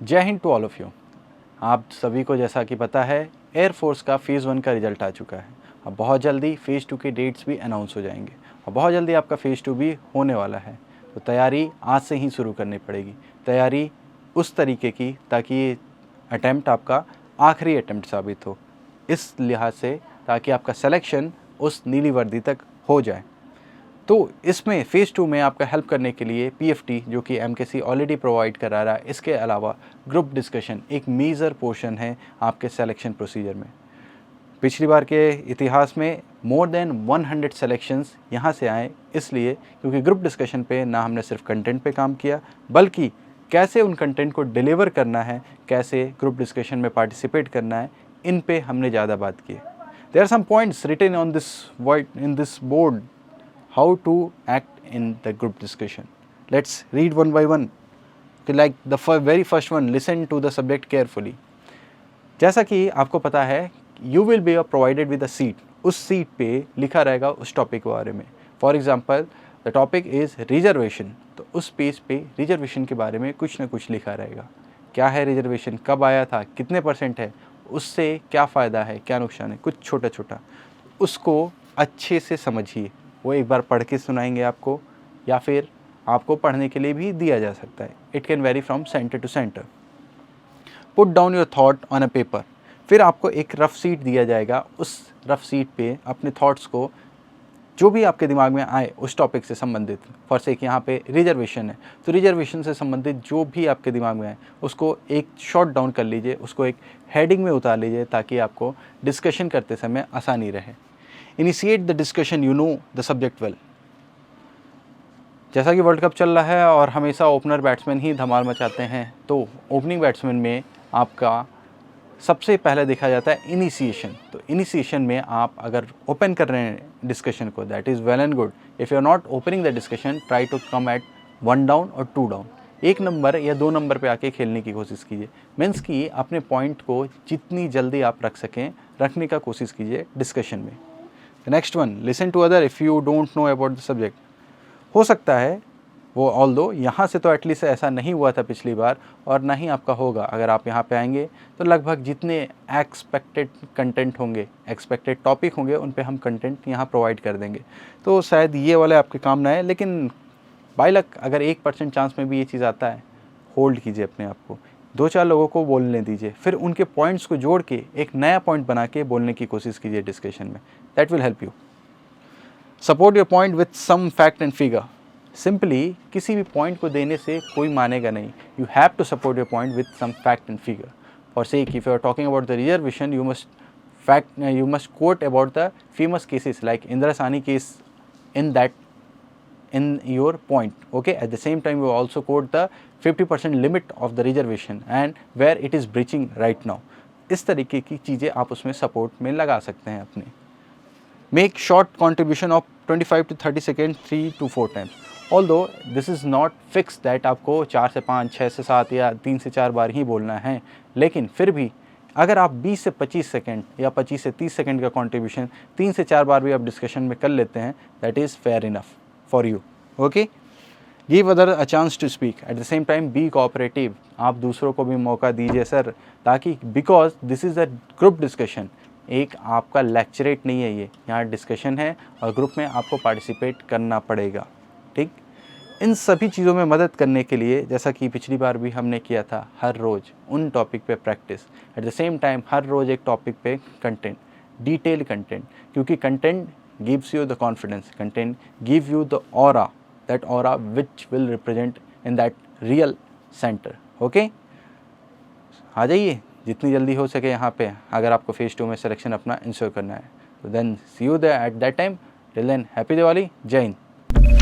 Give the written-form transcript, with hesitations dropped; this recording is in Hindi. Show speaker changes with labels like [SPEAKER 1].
[SPEAKER 1] जय हिंद टू ऑल ऑफ़ यू। आप सभी को जैसा कि पता है एयरफोर्स का फ़ेज़ 1 का रिज़ल्ट आ चुका है। अब बहुत जल्दी फ़ेज़ 2 के डेट्स भी अनाउंस हो जाएंगे और बहुत जल्दी आपका फ़ेज़ 2 भी होने वाला है। तो तैयारी आज से ही शुरू करनी पड़ेगी। तैयारी उस तरीके की ताकि ये अटैम्प्ट आपका आखिरी अटैम्प्ट साबित हो, इस लिहाज से ताकि आपका सिलेक्शन उस नीली वर्दी तक हो जाए। तो इसमें फ़ेज़ 2 में आपका हेल्प करने के लिए पीएफटी जो कि एमकेसी ऑलरेडी प्रोवाइड करा रहा है, इसके अलावा ग्रुप डिस्कशन एक मेजर पोर्शन है आपके सिलेक्शन प्रोसीजर में। पिछली बार के इतिहास में मोर देन 100 सिलेक्शंस यहाँ से आए, इसलिए क्योंकि ग्रुप डिस्कशन पे ना हमने सिर्फ कंटेंट पे काम किया बल्कि कैसे उन कंटेंट को डिलीवर करना है, कैसे ग्रुप डिस्कशन में पार्टिसिपेट करना है, इन पे हमने ज़्यादा बात की। There are some points written on this board how to act in the group discussion. Let's read one by one. Like the very first one, listen to the subject carefully. जैसा कि आपको पता है you will be provided with a seat. उस सीट पे लिखा रहेगा उस टॉपिक के बारे में। For example the topic is reservation, तो उस पेज पे रिजर्वेशन के बारे में कुछ ना कुछ लिखा रहेगा। क्या है रिजर्वेशन, कब आया था, कितने % है, उससे क्या फ़ायदा है, क्या नुकसान है, कुछ छोटा छोटा उसको अच्छे से समझिए। वो एक बार पढ़ के सुनाएंगे आपको या फिर आपको पढ़ने के लिए भी दिया जा सकता है। It can vary from centre to centre. Put down your thought on a paper, फिर आपको एक रफ सीट दिया जाएगा। उस रफ सीट पे अपने थॉट्स को जो भी आपके दिमाग में आए उस टॉपिक से संबंधित, फॉर सेक यहाँ पे रिजर्वेशन है तो रिजर्वेशन से संबंधित जो भी आपके दिमाग में आए उसको एक शॉर्ट डाउन कर लीजिए, उसको एक हेडिंग में उतार लीजिए ताकि आपको डिस्कशन करते समय आसानी रहे। Initiate the discussion, you know the subject well. जैसा कि वर्ल्ड कप चल रहा है और हमेशा ओपनर बैट्समैन ही धमाल मचाते हैं, तो ओपनिंग बैट्समैन में आपका सबसे पहले देखा जाता है इनिशिएशन। तो इनिशिएशन में आप अगर ओपन कर रहे हैं डिस्कशन को, that is well and good. If you are not opening the discussion, try to come at 1 down और 2 डाउन, 1 नंबर या 2 नंबर पे आके खेलने की कोशिश कीजिए। मीन्स कि अपने पॉइंट को जितनी जल्दी आप रख सकें, रखने का कोशिश कीजिए डिस्कशन में। Next one, listen to other if you don't know about the subject. हो सकता है वो ऑल्दो यहाँ से तो एटलीस्ट ऐसा नहीं हुआ था पिछली बार और ना ही आपका होगा। अगर आप यहाँ पे आएंगे तो लगभग जितने एक्सपेक्टेड कंटेंट होंगे, एक्सपेक्टेड टॉपिक होंगे, उन पे हम कंटेंट यहाँ प्रोवाइड कर देंगे। तो शायद ये वाले आपके काम ना है, लेकिन बाय लक अगर 1% चांस में भी ये चीज़ आता है, होल्ड कीजिए अपने आप को, 2-4 लोगों को बोलने दीजिए, फिर उनके पॉइंट्स को जोड़ के एक नया पॉइंट बना के बोलने की कोशिश कीजिए डिस्कशन में। That will help you. Support your point with some fact and figure. Simply किसी भी पॉइंट को देने से कोई मानेगा नहीं। You have to support your point with some fact and figure. For sake if you are talking about the reservation, you must quote about the famous cases like Indra Sahni case in your point. Okay, at the same time you also quote the 50% limit of the reservation and where it is breaching right now. इस तरीके की चीज़ें आप उसमें सपोर्ट में लगा सकते हैं अपने। Make short contribution of 25 to 30 second 3 to 4 times. Although this is not fix that आपको 4 से 5, 6 से 7 या 3 से 4 बार ही बोलना है, लेकिन फिर भी अगर आप 20 से 25 सेकेंड या 25 से 30 सेकेंड का कॉन्ट्रीब्यूशन 3 से 4 बार भी आप डिस्कशन में कर लेते हैं, that is fair enough for you. Okay, give other a chance to speak, at the same time be cooperative. आप दूसरों को भी मौका दीजिए सर, ताकि because this is a group discussion, एक आपका लेक्चरेट नहीं है, ये यहाँ डिस्कशन है और ग्रुप में आपको पार्टिसिपेट करना पड़ेगा। ठीक, इन सभी चीज़ों में मदद करने के लिए, जैसा कि पिछली बार भी हमने किया था, हर रोज़ उन टॉपिक पे practice, at the same time हर रोज़ एक टॉपिक पे कंटेंट, डिटेल कंटेंट, क्योंकि content gives you the confidence, content give you the aura, that aura which will represent in that real centre. Okay, आ जाइए जितनी जल्दी हो सके यहाँ पे, अगर आपको फ़ेज़ 2 में सिलेक्शन अपना इंश्योर करना है। तो then see you there at that time. Till then happy Diwali, जय हिंद।